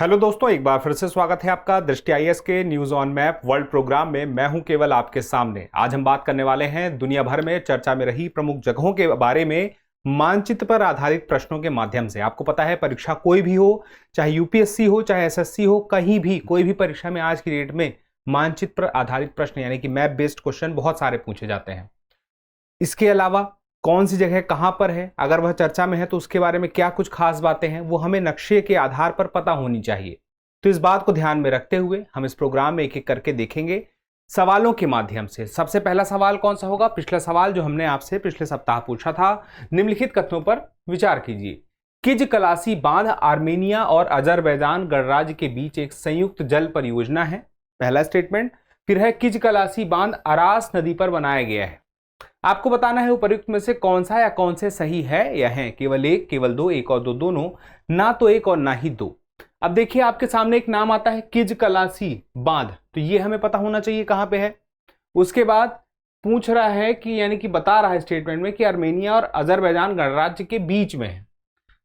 Hello दोस्तों, एक बार फिर से स्वागत है आपका दृष्टि आईएएस के news on map world program में। मैं हूं केवल आपके सामने। आज हम बात करने वाले हैं दुनिया भर में चर्चा में रही प्रमुख जगहों के बारे में मानचित्र पर आधारित प्रश्नों के माध्यम से। आपको पता है, परीक्षा कोई भी हो, चाहे यूपीएससी हो चाहे एसएससी हो, कहीं भी कोई भी परीक्षा में आज की डेट में मानचित्र पर आधारित प्रश्न यानी कि मैप बेस्ड क्वेश्चन बहुत सारे पूछे जाते हैं। इसके अलावा कौन सी जगह कहां पर है, अगर वह चर्चा में है तो उसके बारे में क्या कुछ खास बातें हैं, वो हमें नक्शे के आधार पर पता होनी चाहिए। तो इस बात को ध्यान में रखते हुए हम इस प्रोग्राम में एक एक करके देखेंगे सवालों के माध्यम से। सबसे पहला सवाल कौन सा होगा? पिछला सवाल जो हमने आपसे पिछले सप्ताह पूछा था, निम्नलिखित कथनों पर विचार कीजिए। किज कलासी बांध आर्मेनिया और अजरबैजान गणराज्य के बीच एक संयुक्त जल परियोजना है, पहला स्टेटमेंट। फिर है किज कलासी बांध अरास नदी पर बनाया गया है। आपको बताना है उपर्युक्त में से कौन सा या कौन से सही है या है। केवल एक, केवल दो, एक और दो, दोनों, ना तो एक और ना ही दो। अब देखिए, आपके सामने एक नाम आता है किज कलासी बांध, तो ये हमें पता होना चाहिए कहां पे है। उसके बाद पूछ रहा है कि यानी कि बता रहा है स्टेटमेंट में कि आर्मेनिया और अजरबैजान गणराज्य के बीच में है,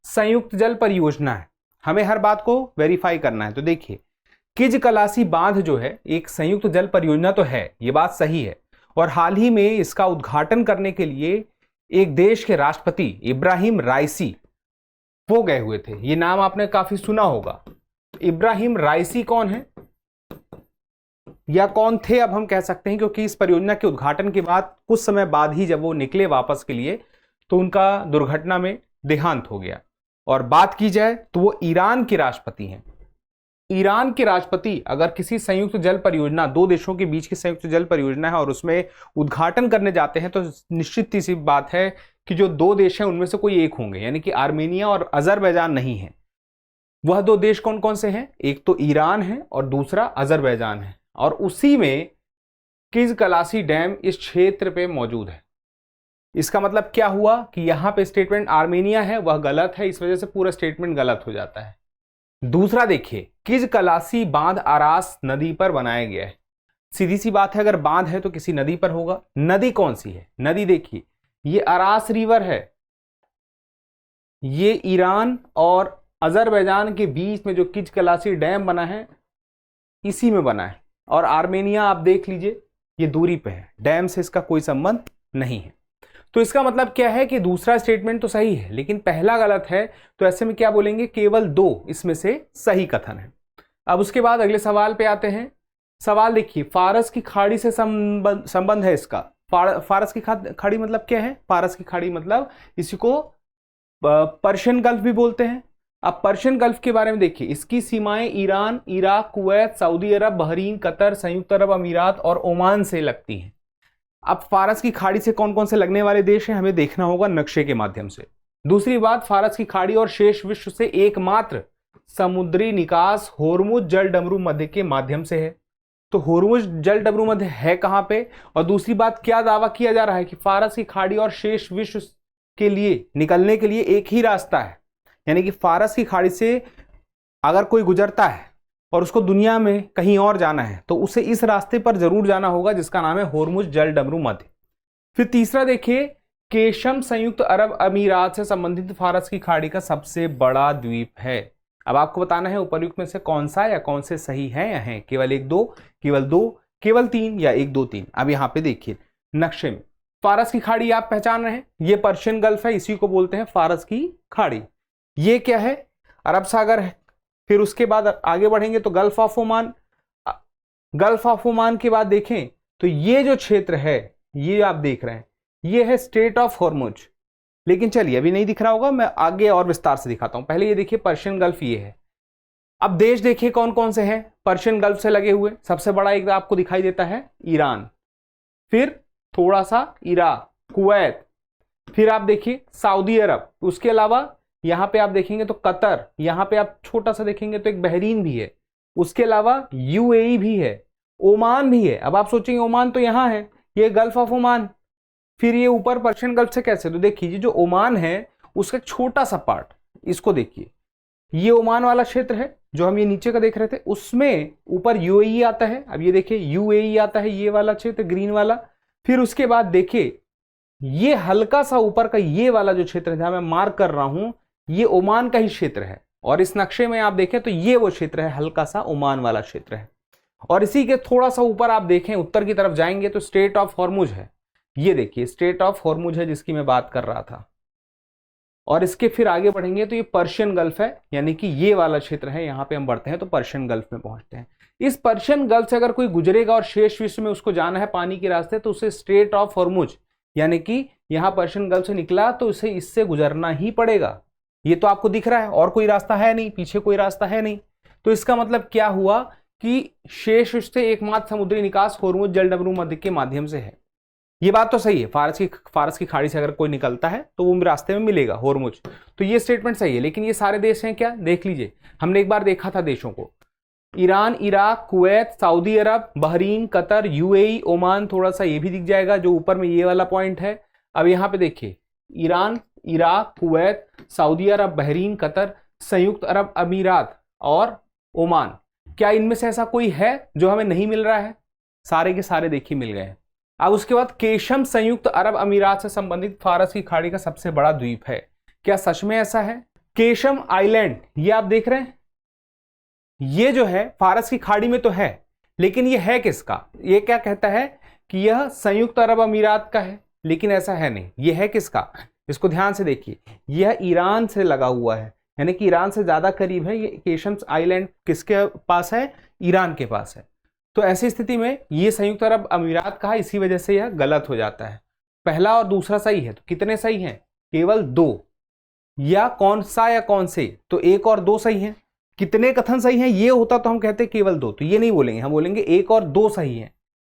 संयुक्त जल परियोजना है। हमें हर बात को वेरीफाई करना है। तो देखिए, किज कलासी बांध जो है एक संयुक्त जल परियोजना तो है, ये बात सही है। और हाल ही में इसका उद्घाटन करने के लिए एक देश के राष्ट्रपति इब्राहिम राइसी वो गए हुए थे। ये नाम आपने काफी सुना होगा। इब्राहिम राइसी कौन है या कौन थे, अब हम कह सकते हैं, क्योंकि इस परियोजना के उद्घाटन के बाद कुछ समय बाद ही जब वो निकले वापस के लिए तो उनका दुर्घटना में देहांत हो गया। और बात की जाए तो वो ईरान के राष्ट्रपति हैं। ईरान के राष्ट्रपति अगर किसी संयुक्त जल परियोजना, दो देशों के बीच की संयुक्त जल परियोजना है और उसमें उद्घाटन करने जाते हैं, तो निश्चित सी बात है कि जो दो देश हैं उनमें से कोई एक होंगे, यानी कि आर्मेनिया और अजरबैजान नहीं है। वह दो देश कौन कौन से हैं? एक तो ईरान है और दूसरा अजरबैजान है। और उसी में किज कलासी डैम इस क्षेत्र पे मौजूद है। इसका मतलब क्या हुआ कि यहां पे स्टेटमेंट आर्मेनिया है वह गलत है, इस वजह से पूरा स्टेटमेंट गलत हो जाता है। दूसरा देखिए, किज कलासी बांध अरास नदी पर बनाया गया है। सीधी सी बात है, अगर बांध है तो किसी नदी पर होगा। नदी कौन सी है? नदी देखिए, ये अरास रिवर है। ये ईरान और अजरबैजान के बीच में जो किज कलासी डैम बना है, इसी में बना है। और आर्मेनिया आप देख लीजिए, ये दूरी पे है, डैम से इसका कोई संबंध नहीं है। तो इसका मतलब क्या है कि दूसरा स्टेटमेंट तो सही है लेकिन पहला गलत है। तो ऐसे में क्या बोलेंगे? केवल दो इसमें से सही कथन है। अब उसके बाद अगले सवाल पे आते हैं। सवाल देखिए, फारस की खाड़ी से संबंध है इसका। फारस की खाड़ी मतलब क्या है? फारस की खाड़ी मतलब इसी को पर्शियन गल्फ भी बोलते हैं। अब पर्शियन गल्फ के बारे में देखिए, इसकी सीमाएं ईरान, इराक, कुवैत, सऊदी अरब, बहरीन, कतर, संयुक्त अरब अमीरात और ओमान से लगती हैं। अब फारस की खाड़ी से कौन कौन से लगने वाले देश हैं हमें देखना होगा नक्शे के माध्यम से। दूसरी बात, फारस की खाड़ी और शेष विश्व से एकमात्र समुद्री निकास होर्मुज जल डमरू मध्य के माध्यम से है। तो होर्मुज जल डमरू मध्य है कहां पे? और दूसरी बात, क्या दावा किया जा रहा है कि फारस की खाड़ी और शेष विश्व के लिए निकलने के लिए एक ही रास्ता है, यानी कि फारस की खाड़ी से अगर कोई गुजरता है और उसको दुनिया में कहीं और जाना है तो उसे इस रास्ते पर जरूर जाना होगा जिसका नाम है होर्मुज जल डमरू मध्य। फिर तीसरा देखिए, केशम संयुक्त अरब अमीरात से संबंधित फारस की खाड़ी का सबसे बड़ा द्वीप है। अब आपको बताना है उपर्युक्त में से कौन सा या कौन से सही है या है। केवल एक, दो, केवल दो, केवल तीन या एक, दो, तीन। अब यहां पे देखिए नक्शे में फारस की खाड़ी आप पहचान रहे हैं, ये पर्शियन गल्फ है, इसी को बोलते हैं फारस की खाड़ी। ये क्या है? अरब सागर है। फिर उसके बाद आगे बढ़ेंगे तो gulf of Oman. Gulf of Oman के बाद देखें तो ये जो क्षेत्र है, ये आप देख रहे हैं, ये है स्ट्रेट ऑफ हॉर्मुज। लेकिन चलिए, अभी नहीं दिख रहा होगा, मैं आगे और विस्तार से दिखाता हूं। पहले ये देखिए पर्शियन गल्फ, ये है। अब देश देखिए कौन कौन से हैं पर्शियन गल्फ से लगे हुए। सबसे बड़ा एक आपको दिखाई देता है ईरान, फिर थोड़ा सा इराक, कुवैत, फिर आप देखिए सऊदी अरब। उसके अलावा यहां पे आप देखेंगे तो कतर, यहां पे आप छोटा सा देखेंगे तो एक बहरीन भी है। उसके अलावा यूएई भी है, ओमान भी है। अब आप सोचेंगे ओमान तो यहां है, ये गल्फ ऑफ ओमान। फिर ये ऊपर पर्शियन गल्फ से कैसे? तो देखिए, जो ओमान है उसका एक छोटा सा पार्ट, इसको देखिए, ये ओमान वाला क्षेत्र है जो हम ये नीचे का देख रहे थे, उसमें ऊपर यूएई आता है। अब ये देखिए यूएई आता है, ये वाला क्षेत्र ग्रीन वाला। फिर उसके बाद देखिए ये हल्का सा ऊपर का ये वाला जो क्षेत्र है जहां मैं मार्क कर रहा हूं, ये ओमान का ही क्षेत्र है। और इस नक्शे में आप देखें तो ये वो क्षेत्र है, हल्का सा ओमान वाला क्षेत्र है। और इसी के थोड़ा सा ऊपर आप देखें, उत्तर की तरफ जाएंगे तो स्ट्रेट ऑफ हॉर्मुज है। ये देखिए स्ट्रेट ऑफ हॉर्मुज है जिसकी मैं बात कर रहा था। और इसके फिर आगे बढ़ेंगे तो ये पर्शियन गल्फ है, यानी कि ये वाला क्षेत्र है। यहाँ पे हम बढ़ते हैं तो पर्शियन गल्फ में पहुंचते हैं। इस पर्शियन गल्फ से अगर कोई गुजरेगा और शेष विश्व में उसको जाना है पानी के रास्ते, तो उसे स्ट्रेट ऑफ हॉर्मुज, यानी कि यहाँ पर्शियन गल्फ से निकला तो उसे इससे गुजरना ही पड़ेगा। ये तो आपको दिख रहा है, और कोई रास्ता है नहीं, पीछे कोई रास्ता है नहीं। तो इसका मतलब क्या हुआ कि शेष विश्व से एकमात्र समुद्री निकास हॉर्मुज जलडमरू मध्य के माध्यम से है। ये बात तो सही है, फारस की खाड़ी से अगर कोई निकलता है तो वो रास्ते में मिलेगा हॉर्मुज, तो ये स्टेटमेंट सही है। लेकिन ये सारे देश हैं क्या, देख लीजिए, हमने एक बार देखा था देशों को, ईरान, इराक, कुवैत, सऊदी अरब, बहरीन, कतर, यूएई, ओमान, थोड़ा सा ये भी दिख जाएगा जो ऊपर में ये वाला पॉइंट है। अब यहाँ पे देखिए ईरान, इराक, कुवैत, सऊदी अरब, बहरीन, कतर, संयुक्त अरब अमीरात और ओमान, क्या इनमें से ऐसा कोई है जो हमें नहीं मिल रहा है? सारे के सारे देखिए मिल गए। अब उसके बाद केशम संयुक्त अरब अमीरात से संबंधित फारस की खाड़ी का सबसे बड़ा द्वीप है। क्या सच में ऐसा है? केशम आइलैंड, ये आप देख रहे हैं, ये जो है फारस की खाड़ी में तो है, लेकिन ये है किसका? ये क्या कहता है कि यह संयुक्त अरब अमीरात का है, लेकिन ऐसा है नहीं। ये है किसका? इसको ध्यान से देखिए, यह ईरान से लगा हुआ है, यानी कि ईरान से ज्यादा करीब है। ये केशम आइलैंड किसके पास है? ईरान के पास है। तो ऐसी स्थिति में ये संयुक्त अरब अमीरात का है, इसी वजह से यह गलत हो जाता है। पहला और दूसरा सही है, तो कितने सही हैं? केवल 2। या कौन सा या कौन से? तो 1 और 2 सही हैं। कितने कथन सही हैं ये होता तो हम कहते केवल 2, तो ये नहीं बोलेंगे, हम बोलेंगे 1 और 2 सही हैं,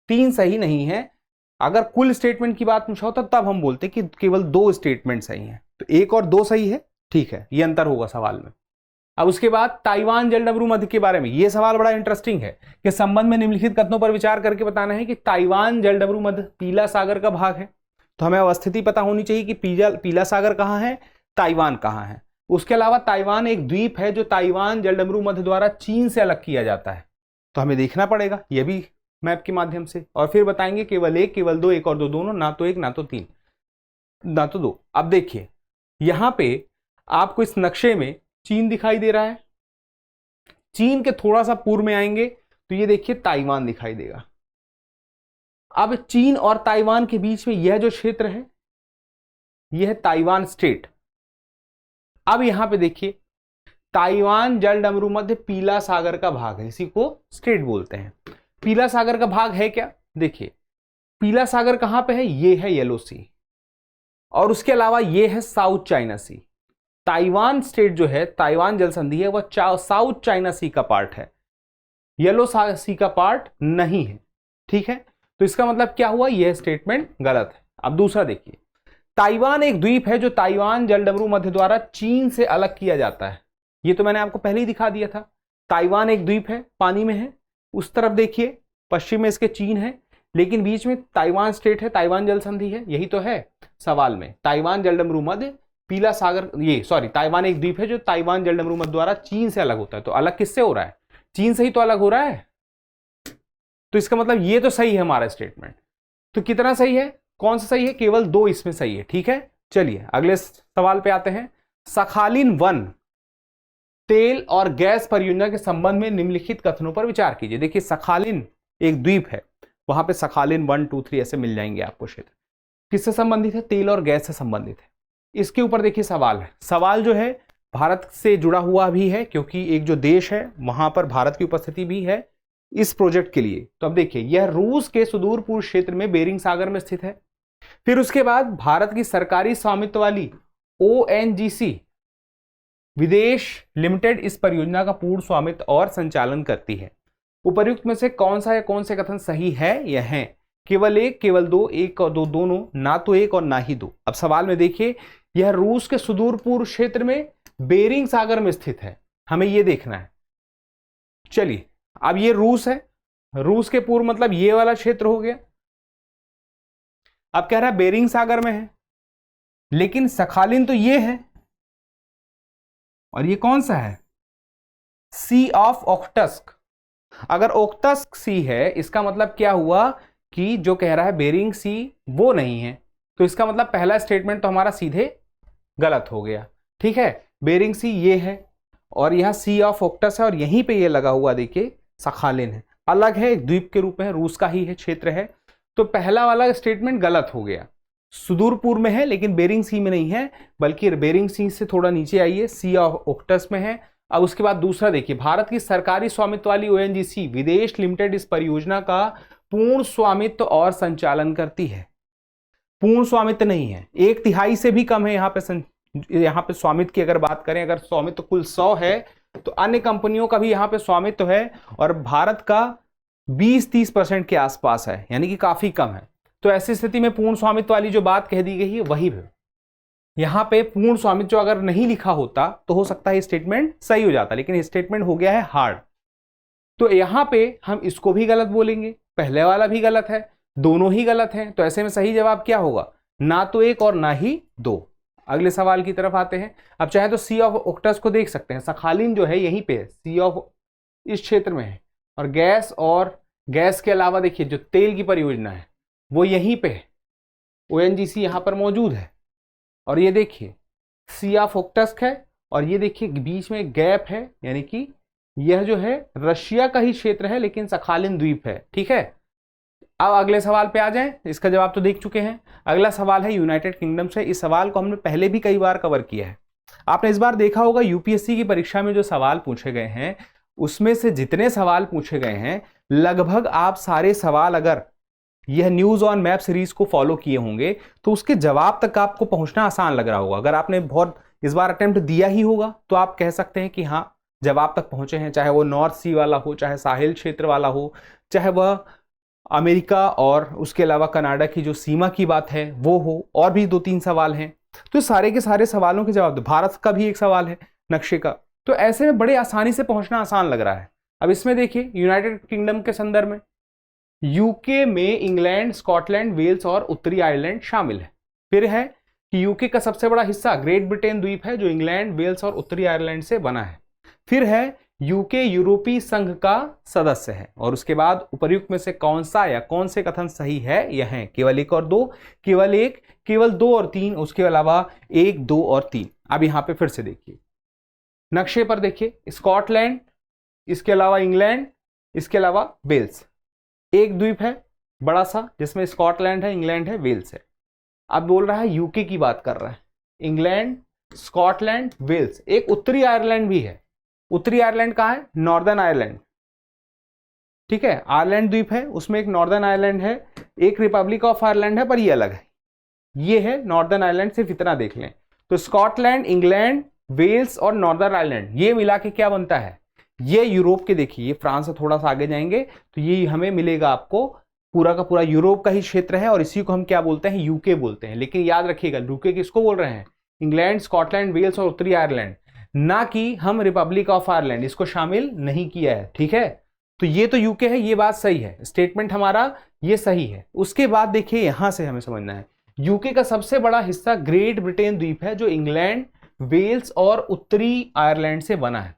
3 सही नहीं है। अगर कुल स्टेटमेंट की बात पूछा होता तब हम बोलते कि केवल 2 स्टेटमेंट सही हैं, तो 1 और 2 सही है, ठीक है, ये अंतर होगा सवाल में। अब उसके बाद ताइवान जलडमरू मध्य के बारे में, ये सवाल बड़ा इंटरेस्टिंग है कि संबंध में निम्नलिखित कथनों पर विचार करके बताना है कि ताइवान जलडमरू मध्य पीला सागर का भाग है। तो हमें अवस्थिति पता होनी चाहिए कि पीला सागर कहाँ है, ताइवान कहाँ है। उसके अलावा ताइवान एक द्वीप है जो ताइवान जलडमरू मध्य द्वारा चीन से अलग किया जाता है, तो हमें देखना पड़ेगा यह भी मैप के माध्यम से। और फिर बताएंगे केवल 1, केवल 2, 1 और 2 दोनों, ना तो 1 ना तो 3 ना तो 2। अब देखिए यहां पे आपको इस नक्शे में चीन दिखाई दे रहा है, चीन के थोड़ा सा पूर्व में आएंगे तो ये देखिए ताइवान दिखाई देगा। अब चीन और ताइवान के बीच में यह जो क्षेत्र है यह है ताइवान स्टेट। अब यहां पे देखिए ताइवान जलडमरू मध्य पीला सागर का भाग है, इसी को स्टेट बोलते हैं। पीला सागर का भाग है क्या? देखिए पीला सागर कहां पे है, ये है येलो सी, और उसके अलावा ये है साउथ चाइना सी। ताइवान स्टेट जो है, ताइवान जल संधि है, वह साउथ चाइना सी का पार्ट है, येलो सी का पार्ट नहीं है, ठीक है। तो इसका मतलब क्या हुआ, यह स्टेटमेंट गलत है। अब दूसरा देखिए, ताइवान एक द्वीप है जो ताइवान जलडमरू मध्य द्वारा चीन से अलग किया जाता है। ये तो मैंने आपको पहले ही दिखा दिया था। ताइवान एक द्वीप है, पानी में है, उस तरफ देखिए पश्चिम में इसके चीन है, लेकिन बीच में ताइवान स्टेट है, ताइवान जल संधि है, यही तो है सवाल में। ताइवान जलडमरू मध्य पीला सागर, ये सॉरी ताइवान एक द्वीप है जो ताइवान जलडमरू मध्य द्वारा चीन से अलग होता है। तो अलग किससे हो रहा है? चीन से ही तो अलग हो रहा है। तो इसका मतलब ये तो सही है हमारा स्टेटमेंट। तो कितना सही है, कौन सा सही है? केवल 2 इसमें सही है, ठीक है। चलिए अगले सवाल पे आते हैं। सखालिन 1 तेल और गैस परियोजना के संबंध में निम्नलिखित कथनों पर विचार कीजिए। देखिए सखालिन एक द्वीप है, वहां पे सखालिन 1, 2, 3 ऐसे मिल जाएंगे आपको क्षेत्र। किससे संबंधित है? तेल और गैस से संबंधित है। इसके ऊपर देखिए सवाल है, सवाल जो है भारत से जुड़ा हुआ भी है, क्योंकि एक जो देश है वहां पर भारत की उपस्थिति भी है इस प्रोजेक्ट के लिए। तो अब देखिए यह रूस के सुदूर पूर्व क्षेत्र में बेरिंग सागर में स्थित है। फिर उसके बाद भारत की सरकारी स्वामित्व वाली ONGC विदेश लिमिटेड इस परियोजना का पूर्ण स्वामित्व और संचालन करती है। उपर्युक्त में से कौन सा या कौन से कथन सही है? यह है केवल 1, केवल 2, 1 और 2 दोनों, ना तो 1 और ना ही 2। अब सवाल में देखिए यह रूस के सुदूर पूर्व क्षेत्र में बेरिंग सागर में स्थित है, हमें यह देखना है। चलिए अब ये रूस है, रूस के पूर्व मतलब ये वाला क्षेत्र हो गया। अब कह रहा है बेरिंग सागर में है, लेकिन सखालिन तो ये है, और ये कौन सा है? सी ऑफ ओख्टस्क। अगर ओख्टस्क सी है, इसका मतलब क्या हुआ कि जो कह रहा है बेरिंग सी वो नहीं है, तो इसका मतलब पहला स्टेटमेंट तो हमारा सीधे गलत हो गया, ठीक है। बेरिंग सी ये है, और यहाँ सी ऑफ ओक्टस है और यहीं पे ये लगा हुआ देखिए सखालिन है, अलग है, एक द्वीप के रूप में है, रूस का ही है, क्षेत्र है। तो पहला वाला स्टेटमेंट गलत हो गया। सुदूर पूर्व में है लेकिन बेरिंग सी में नहीं है, बल्कि बेरिंग सी से थोड़ा नीचे आइए, सी ऑफ ओक्टस में है। अब उसके बाद दूसरा देखिए, भारत की सरकारी स्वामित्व वाली ओएनजीसी विदेश लिमिटेड इस परियोजना का पूर्ण स्वामित्व और संचालन करती है। पूर्ण स्वामित्व नहीं है, 1/3 से भी कम है यहाँ पे स्वामित्व की अगर बात करें, अगर स्वामित्व कुल 100 है तो अन्य कंपनियों का भी यहाँ पे स्वामित्व है और भारत का 20-30% के आसपास है, यानी कि काफी कम है। तो ऐसी स्थिति में पूर्ण स्वामित्व वाली जो बात कह दी गई है वही है। यहाँ पे पूर्ण स्वामित्व अगर नहीं लिखा होता तो हो सकता है स्टेटमेंट सही हो जाता, लेकिन स्टेटमेंट हो गया है हार्ड। तो यहाँ पे हम इसको भी गलत बोलेंगे, पहले वाला भी गलत है, दोनों ही गलत हैं। तो ऐसे में सही जवाब क्या होगा, ना तो 1 और ना ही 2। अगले सवाल की तरफ आते हैं। अब चाहे तो सी ऑफ ओक्टस को देख सकते हैं, सखालिन जो है यहीं पे है, सी ऑफ इस क्षेत्र में है, और गैस के अलावा देखिए जो तेल की परियोजना है वो यहीं पे है, ओएनजीसी यहाँ पर मौजूद है। और ये देखिए सी ऑफ ओक्टस है और ये देखिए बीच में गैप है, यानी कि यह जो है रशिया का ही क्षेत्र है लेकिन सखालिन द्वीप है। ठीक है, अब अगले सवाल पे आ जाएं, इसका जवाब तो देख चुके हैं। अगला सवाल है यूनाइटेड किंगडम से। इस सवाल को हमने पहले भी कई बार कवर किया है। आपने इस बार देखा होगा यूपीएससी की परीक्षा में जो सवाल पूछे गए हैं उसमें से जितने सवाल पूछे गए हैं लगभग आप सारे सवाल अगर यह न्यूज ऑन मैप सीरीज को फॉलो किए होंगे तो उसके जवाब तक आपको पहुंचना आसान लग रहा होगा। अगर आपने बहुत इस बार अटेम्प्ट दिया ही होगा तो आप कह सकते हैं कि हाँ जवाब तक पहुंचे हैं, चाहे वो नॉर्थ सी वाला हो, चाहे साहिल क्षेत्र वाला हो, चाहे वह अमेरिका और उसके अलावा कनाडा की जो सीमा की बात है वो हो, और भी 2-3 सवाल हैं। तो सारे के सारे सवालों के जवाब, भारत का भी एक सवाल है नक्शे का, तो ऐसे में बड़े आसानी से पहुंचना आसान लग रहा है। अब इसमें देखिए यूनाइटेड किंगडम के संदर्भ में यूके में इंग्लैंड, स्कॉटलैंड, वेल्स और उत्तरी आयरलैंड शामिल है। फिर है कि यूके का सबसे बड़ा हिस्सा ग्रेट ब्रिटेन द्वीप है जो इंग्लैंड, वेल्स और उत्तरी आयरलैंड से बना है। फिर है यूके यूरोपीय संघ का सदस्य है। और उसके बाद उपर्युक्त में से कौन सा या कौन से कथन सही है, यह है केवल 1 और 2, केवल 1, केवल 2 और 3, उसके अलावा 1, 2 और 3। अब यहां पे फिर से देखिए नक्शे पर देखिए, स्कॉटलैंड, इसके अलावा इंग्लैंड, इसके अलावा वेल्स, एक द्वीप है बड़ा सा जिसमें स्कॉटलैंड है, इंग्लैंड है, वेल्स है। अब बोल रहा है यूके की बात कर रहा है, इंग्लैंड, स्कॉटलैंड, वेल्स, एक उत्तरी आयरलैंड भी है। उत्तरी आयरलैंड कहाँ है, नॉर्दर्न आयरलैंड। ठीक है, आयरलैंड द्वीप है उसमें एक नॉर्दर्न आयरलैंड है, एक रिपब्लिक ऑफ आयरलैंड है, पर ये अलग है। ये है नॉर्दर्न आयरलैंड, सिर्फ इतना देख लें। तो स्कॉटलैंड, इंग्लैंड, वेल्स और नॉर्दर्न आयरलैंड ये मिला के क्या बनता है, ये यूरोप के, देखिए ये फ्रांस से थोड़ा सा आगे जाएंगे तो ये हमें मिलेगा आपको पूरा का पूरा यूरोप का ही क्षेत्र है और इसी को हम क्या बोलते हैं, यूके बोलते हैं। लेकिन याद रखिएगा यूके किसको बोल रहे हैं, इंग्लैंड, स्कॉटलैंड, वेल्स और उत्तरी आयरलैंड, ना कि हम रिपब्लिक ऑफ आयरलैंड, इसको शामिल नहीं किया है। ठीक है, तो ये तो यूके है, ये बात सही है, स्टेटमेंट हमारा ये सही है। उसके बाद देखिए यहां से हमें समझना है यूके का सबसे बड़ा हिस्सा ग्रेट ब्रिटेन द्वीप है जो इंग्लैंड, वेल्स और उत्तरी आयरलैंड से बना है।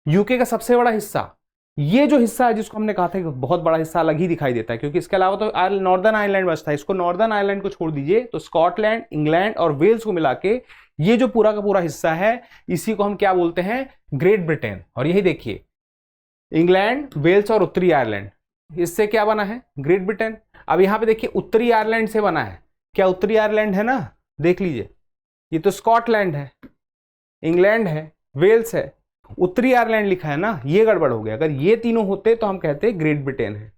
यूके का सबसे बड़ा हिस्सा, ये जो हिस्सा है जिसको हमने कहा था कि बहुत बड़ा हिस्सा अलग ही दिखाई देता है क्योंकि इसके अलावा तो नॉर्दर्न आयरलैंड बचता है, इसको नॉर्दर्न आयरलैंड को छोड़ दीजिए तो स्कॉटलैंड, इंग्लैंड और वेल्स को मिला के ये जो पूरा का पूरा हिस्सा है इसी को हम क्या बोलते हैं, ग्रेट ब्रिटेन। और यही देखिए इंग्लैंड, वेल्स और उत्तरी आयरलैंड, इससे क्या बना है, ग्रेट ब्रिटेन। अब यहां पे देखिए उत्तरी आयरलैंड से बना है, क्या उत्तरी आयरलैंड है ना, देख लीजिए ये तो स्कॉटलैंड है, इंग्लैंड है, वेल्स है, उत्तरी आयरलैंड लिखा है ना, ये गड़बड़ हो गया। अगर ये तीनों होते तो हम कहते ग्रेट ब्रिटेन है,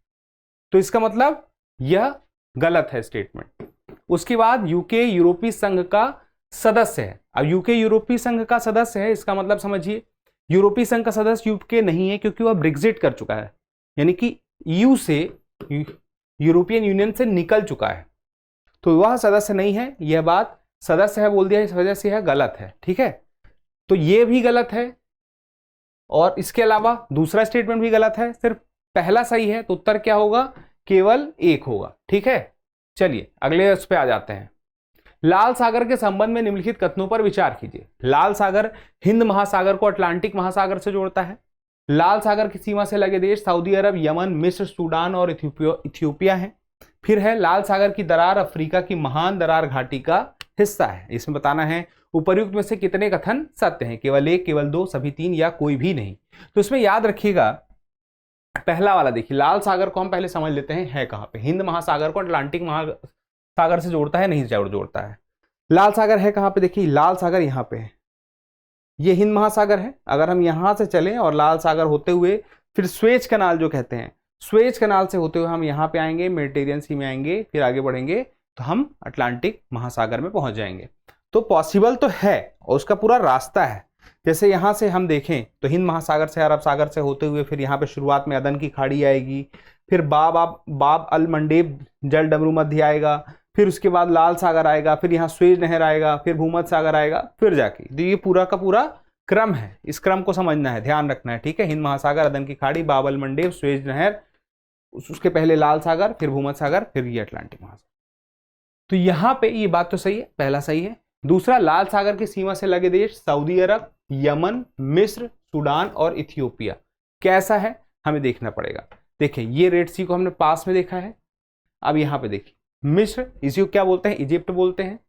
तो इसका मतलब यह गलत है स्टेटमेंट। उसके बाद यूके यूरोपीय संघ का सदस्य है। अब यूके यूरोपीय संघ का सदस्य है, इसका मतलब समझिए यूरोपीय संघ का सदस्य यूके नहीं है क्योंकि वह ब्रेक्जिट कर चुका है, यानी कि ईयू से, यूरोपियन यूनियन से निकल चुका है, तो वह सदस्य नहीं है। यह बात सदस्य है बोल दिया, इस वजह से यह गलत है। ठीक है, तो यह भी गलत है और इसके अलावा दूसरा स्टेटमेंट भी गलत है, सिर्फ पहला सही है। तो उत्तर क्या होगा, केवल 1 होगा। ठीक है, चलिए अगले उस पे आ जाते हैं। लाल सागर के संबंध में निम्नलिखित कथनों पर विचार कीजिए। लाल सागर हिंद महासागर को अटलांटिक महासागर से जोड़ता है। लाल सागर की सीमा से लगे देश सऊदी अरब, यमन, मिस्र, सूडान और इथियोपिया है। फिर है लाल सागर की दरार अफ्रीका की महान दरार घाटी का हिस्सा है। इसमें बताना है उपर्युक्त में से कितने कथन सत्य हैं? केवल एक, केवल दो, सभी तीन या कोई भी नहीं। तो इसमें याद रखिएगा पहला वाला देखिए, लाल सागर को हम पहले समझ लेते हैं है कहाँ पे। हिंद महासागर को अटलांटिक महासागर से जोड़ता है, नहीं जोड़ता है। लाल सागर है कहाँ पे? देखिए लाल सागर यहाँ पे है, ये हिंद महासागर है। अगर हम यहां से चलें और लाल सागर होते हुए फिर स्वेज कनाल जो कहते हैं, स्वेज कनाल से होते हुए हम यहाँ पे आएंगे, मेडिटेरियन सी में आएंगे, फिर आगे बढ़ेंगे तो हम अटलांटिक महासागर में पहुंच जाएंगे। तो पॉसिबल तो है और उसका पूरा रास्ता है। जैसे यहाँ से हम देखें तो हिंद महासागर से, अरब सागर से होते हुए फिर यहाँ पे शुरुआत में अदन की खाड़ी आएगी, फिर बाब अल मंडेब जल डमरू मध्य आएगा, फिर उसके बाद लाल सागर आएगा, फिर यहाँ स्वेज नहर आएगा, फिर भूमध्य सागर आएगा, फिर जाके। तो ये पूरा का पूरा क्रम है, इस क्रम को समझना है, ध्यान रखना है, ठीक है। हिंद महासागर, अदन की खाड़ी, बाब अल मंडेब, स्वेज नहर, उसके पहले लाल सागर, फिर भूमध्य सागर, फिर ये अटलांटिक महासागर। तो यहाँ पे ये बात तो सही है, पहला सही है। दूसरा, लाल सागर की सीमा से लगे देश सऊदी अरब, यमन, मिस्र, सूडान और इथियोपिया। कैसा है हमें देखना पड़ेगा। देखिए ये रेड सी को हमने पास में देखा है। अब यहाँ पे देखिए मिस्र, इसी को क्या बोलते हैं? इजिप्ट बोलते हैं।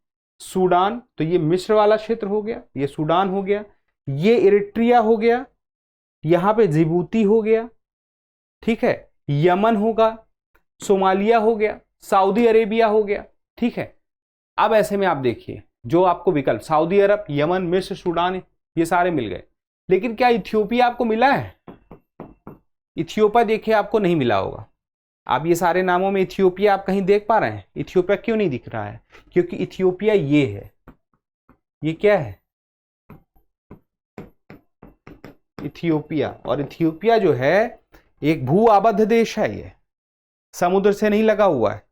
सूडान, तो ये मिस्र वाला क्षेत्र हो गया, ये सूडान हो गया, ये इरिट्रिया हो गया, यहाँ पे जिबूती हो गया, ठीक है, यमन होगा, सोमालिया हो गया, सऊदी अरेबिया हो गया, ठीक है। अब ऐसे में आप देखिए जो आपको विकल्प सऊदी अरब, यमन, मिस्र, सूडान, ये सारे मिल गए, लेकिन क्या इथियोपिया आपको मिला है? इथियोपिया देखिए आपको नहीं मिला होगा। आप ये सारे नामों में इथियोपिया आप कहीं देख पा रहे हैं? इथियोपिया क्यों नहीं दिख रहा है? क्योंकि इथियोपिया ये है, ये क्या है? इथियोपिया। और इथियोपिया जो है एक भू आबद्ध देश है, ये समुद्र से नहीं लगा हुआ है।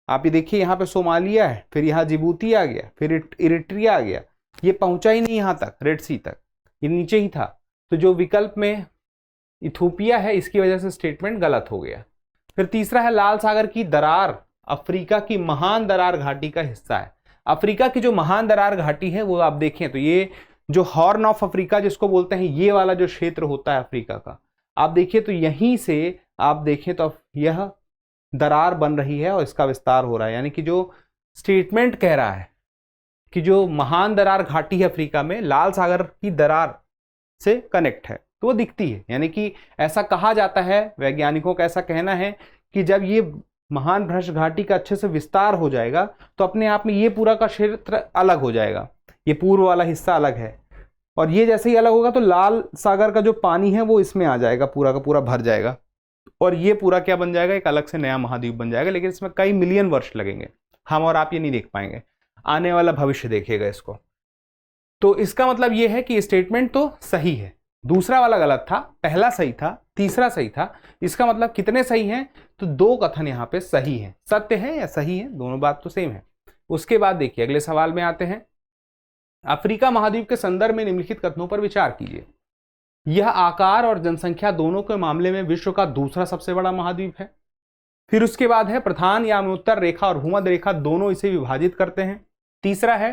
आप ये देखिए यहाँ पे सोमालिया है, फिर यहाँ जिबूती आ गया, फिर इरिट्रिया आ गया, ये पहुंचा ही नहीं यहाँ तक, रेड सी तक, ये नीचे ही था। तो जो विकल्प में इथियोपिया है इसकी वजह से स्टेटमेंट गलत हो गया। फिर तीसरा है लाल सागर की दरार अफ्रीका की महान दरार घाटी का हिस्सा है। अफ्रीका की जो महान दरार घाटी है वो आप देखें तो ये जो हॉर्न ऑफ अफ्रीका जिसको बोलते हैं, ये वाला जो क्षेत्र होता है अफ्रीका का, आप देखिए तो यहीं से आप देखें तो यह दरार बन रही है और इसका विस्तार हो रहा है। यानी कि जो स्टेटमेंट कह रहा है कि जो महान दरार घाटी है अफ्रीका में, लाल सागर की दरार से कनेक्ट है, तो वो दिखती है। यानी कि ऐसा कहा जाता है, वैज्ञानिकों का ऐसा कहना है कि जब ये महान भ्रश घाटी का अच्छे से विस्तार हो जाएगा तो अपने आप में ये पूरा का क्षेत्र अलग हो जाएगा, ये पूर्व वाला हिस्सा अलग है, और ये जैसे ही अलग होगा तो लाल सागर का जो पानी है वो इसमें आ जाएगा, पूरा का पूरा भर जाएगा, और ये पूरा क्या बन जाएगा? एक अलग से नया महाद्वीप बन जाएगा। लेकिन इसमें कई मिलियन वर्ष लगेंगे, हम और आप ये नहीं देख पाएंगे, आने वाला भविष्य देखेगा इसको। तो इसका मतलब ये है कि स्टेटमेंट तो सही है, दूसरा वाला गलत था, पहला सही था, तीसरा सही था। इसका मतलब कितने सही हैं? तो दो कथन यहाँ पे सही है, सत्य है या सही है, दोनों बात तो सेम है। उसके बाद देखिए अगले सवाल में आते हैं। अफ्रीका महाद्वीप के संदर्भ में निम्नलिखित कथनों पर विचार कीजिए। यह आकार और जनसंख्या दोनों के मामले में विश्व का दूसरा सबसे बड़ा महाद्वीप है। फिर उसके बाद है प्रधान यामोत्तर रेखा और भूमध्य रेखा दोनों इसे विभाजित करते हैं। तीसरा है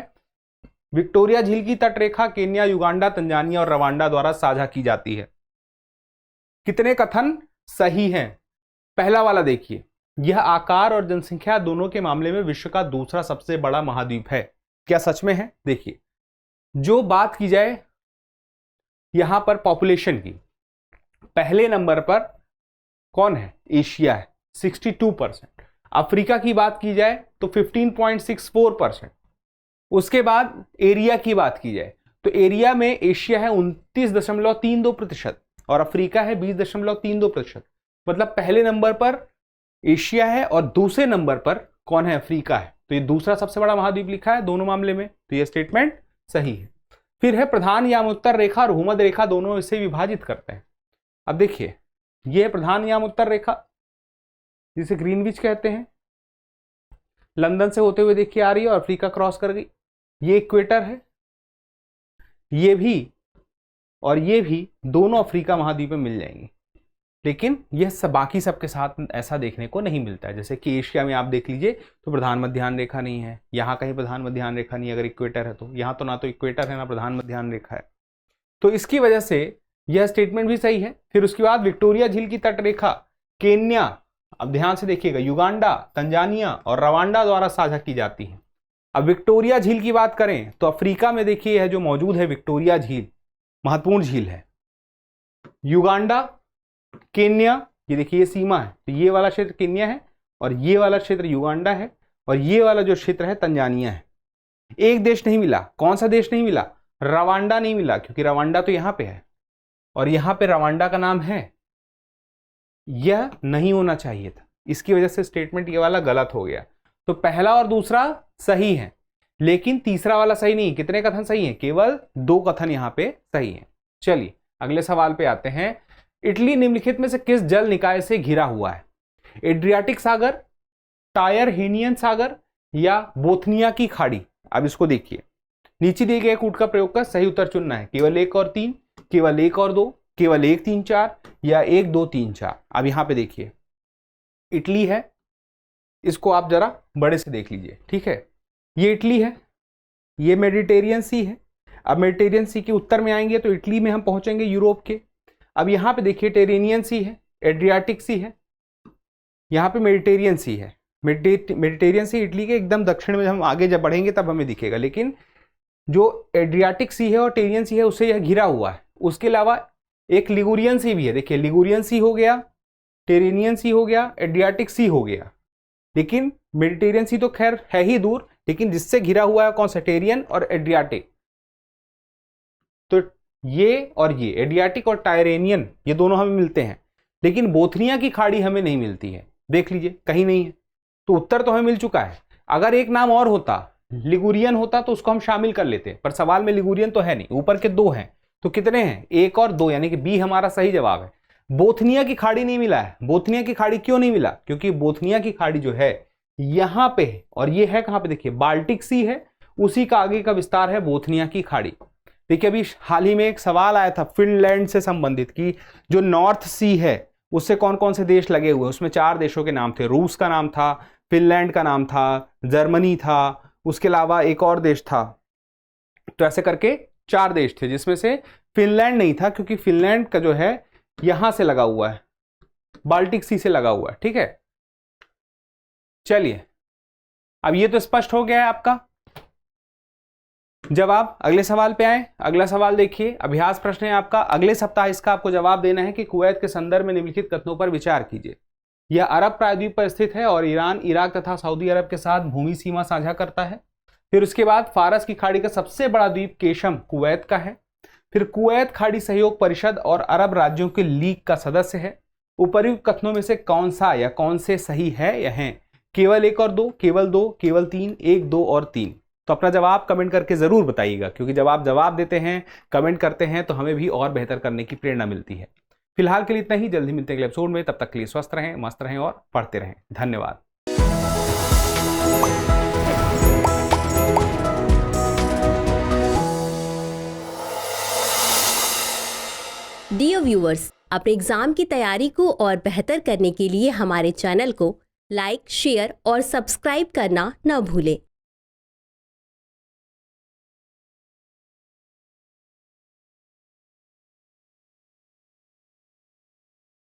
विक्टोरिया झील की तट रेखा केन्या, युगांडा, तंजानिया और रवांडा द्वारा साझा की जाती है। कितने कथन सही हैं? पहला वाला देखिए, यह आकार और जनसंख्या दोनों के मामले में विश्व का दूसरा सबसे बड़ा महाद्वीप है। क्या सच में है? देखिए जो बात की जाए यहां पर पॉपुलेशन की, पहले नंबर पर कौन है? एशिया है 62%। अफ्रीका की बात की जाए तो 15.64%। उसके बाद एरिया की बात की जाए तो एरिया में एशिया है 29.32% और अफ्रीका है 20.32%। मतलब पहले नंबर पर एशिया है और दूसरे नंबर पर कौन है? अफ्रीका है। तो ये दूसरा सबसे बड़ा महाद्वीप लिखा है दोनों मामले में, तो ये स्टेटमेंट सही है। फिर है प्रधान यामोत्तर रेखा और भूमध्य रेखा दोनों इसे विभाजित करते हैं। अब देखिए ये प्रधान यामोत्तर रेखा जिसे ग्रीनविच कहते हैं, लंदन से होते हुए देखिए आ रही है और अफ्रीका क्रॉस कर गई। ये इक्वेटर है, ये भी और ये भी दोनों अफ्रीका महाद्वीप में मिल जाएंगी। लेकिन यह सब बाकी सबके साथ ऐसा देखने को नहीं मिलता है। जैसे कि एशिया में आप देख लीजिए तो प्रधान मध्याह्न रेखा नहीं है, यहाँ कहीं प्रधान मध्याह्न रेखा नहीं है अगर इक्वेटर है तो, यहाँ तो ना तो इक्वेटर है ना प्रधान मध्याह्न रेखा है। तो इसकी वजह से यह स्टेटमेंट भी सही है। फिर उसके बाद विक्टोरिया झील की तट रेखा केन्या, अब ध्यान से देखिएगा, युगांडा, तंजानिया और रवांडा द्वारा साझा की जाती है। अब विक्टोरिया झील की बात करें तो अफ्रीका में देखिए यह जो मौजूद है विक्टोरिया झील, महत्वपूर्ण झील है। युगांडा, केन्या, ये देखिए ये सीमा है, तो ये वाला क्षेत्र केन्या है और ये वाला क्षेत्र युगांडा है और ये वाला जो क्षेत्र है तंजानिया है। एक देश नहीं मिला, कौन सा देश नहीं मिला? रवांडा नहीं मिला, क्योंकि रवांडा तो यहां पे है और यहां पे रवांडा का नाम है, यह नहीं होना चाहिए था, इसकी वजह से स्टेटमेंट ये वाला गलत हो गया। तो पहला और दूसरा सही है, लेकिन तीसरा वाला सही नहीं। कितने कथन सही हैं? केवल 2 कथन यहां पे सही हैं। चलिए अगले सवाल पे आते हैं। इटली निम्नलिखित में से किस जल निकाय से घिरा हुआ है? एड्रियाटिक सागर, टायरहेनियन सागर या बोथनिया की खाड़ी? अब इसको देखिए, नीचे दिए गए कूट का प्रयोग कर सही उत्तर चुनना है। केवल 1 और 3, केवल 1 और 2, केवल 1 3 4 या 1 2 3 4। अब यहां पे देखिए इटली है, इसको आप जरा बड़े से देख लीजिए, ठीक है। ये इटली है, ये मेडिटेरियन सी है। अब मेडिटेरियन सी के उत्तर में आएंगे तो इटली में हम पहुंचेंगे यूरोप के। अब यहां पे देखिए टेरेनियन सी है, एड्रियाटिक सी है, यहां पे मेडिटेरियन सी है। मेडिटेरियन सी इटली के एकदम दक्षिण में, हम आगे जब बढ़ेंगे तब हमें दिखेगा, लेकिन जो एड्रियाटिक सी है और टेरियन सी है उससे यह घिरा हुआ है। उसके अलावा एक लिगुरियन सी भी है, देखिए लिगुरियन सी हो गया, टेरेनियन सी हो गया, एड्रियाटिक सी हो गया, लेकिन मेडिटेरियन सी तो खैर है ही दूर, लेकिन जिससे घिरा हुआ है कौन सा? टेरियन और एड्रियाटिक। तो ये और ये एड्रियाटिक और टायरेनियन ये दोनों हमें मिलते हैं, लेकिन बोथनिया की खाड़ी हमें नहीं मिलती है। देख लीजिए कहीं नहीं है, तो उत्तर तो हमें मिल चुका है। अगर एक नाम और होता, लिगुरियन होता, तो उसको हम शामिल कर लेते, पर सवाल में लिगुरियन तो है नहीं, ऊपर के 2 हैं, तो कितने हैं? 1 और 2, यानी कि बी हमारा सही जवाब है। बोथनिया की खाड़ी नहीं मिला है। बोथनिया की खाड़ी क्यों नहीं मिला? क्योंकि बोथनिया की खाड़ी जो है यहां पे है, और ये है कहां पे? देखिए बाल्टिक सी है, उसी का आगे का विस्तार है बोथनिया की खाड़ी। देखिए अभी हाल ही में एक सवाल आया था फिनलैंड से संबंधित कि जो नॉर्थ सी है उससे कौन कौन से देश लगे हुए, उसमें 4 देशों के नाम थे। रूस का नाम था, फिनलैंड का नाम था, जर्मनी था, उसके अलावा एक और देश था। तो ऐसे करके 4 देश थे, जिसमें से फिनलैंड नहीं था, क्योंकि फिनलैंड का जो है यहां से लगा हुआ है, बाल्टिक सी से लगा हुआ है, ठीक है। चलिए अब ये तो स्पष्ट हो गया है आपका। जब आप अगले सवाल पे आए, अगला सवाल देखिए, अभ्यास प्रश्न है आपका। अगले सप्ताह इसका आपको जवाब देना है कि कुवैत के संदर्भ में निम्नलिखित कथनों पर विचार कीजिए। यह अरब प्रायद्वीप पर स्थित है और ईरान, इराक तथा सऊदी अरब के साथ भूमि सीमा साझा करता है। फिर उसके बाद फारस की खाड़ी का सबसे बड़ा द्वीप केशम कुवैत का है। फिर कुवैत खाड़ी सहयोग परिषद और अरब राज्यों के लीग का सदस्य है। उपर्युक्त कथनों में से कौन सा या कौन से सही है या हैं? केवल 1 और 2, केवल 2, केवल 3, 1 2 और 3। तो अपना जवाब कमेंट करके जरूर बताइएगा, क्योंकि जब आप जवाब देते हैं, कमेंट करते हैं, तो हमें भी और बेहतर करने की प्रेरणा मिलती है। फिलहाल के लिए इतना ही, जल्दी मिलते हैं अगले एपिसोड में। तब तक के लिए स्वस्थ रहें, मस्त रहें और पढ़ते रहें। धन्यवाद। डियर व्यूअर्स, अपने एग्जाम की तैयारी को और बेहतर करने के लिए हमारे चैनल को लाइक, शेयर और सब्सक्राइब करना न भूलें।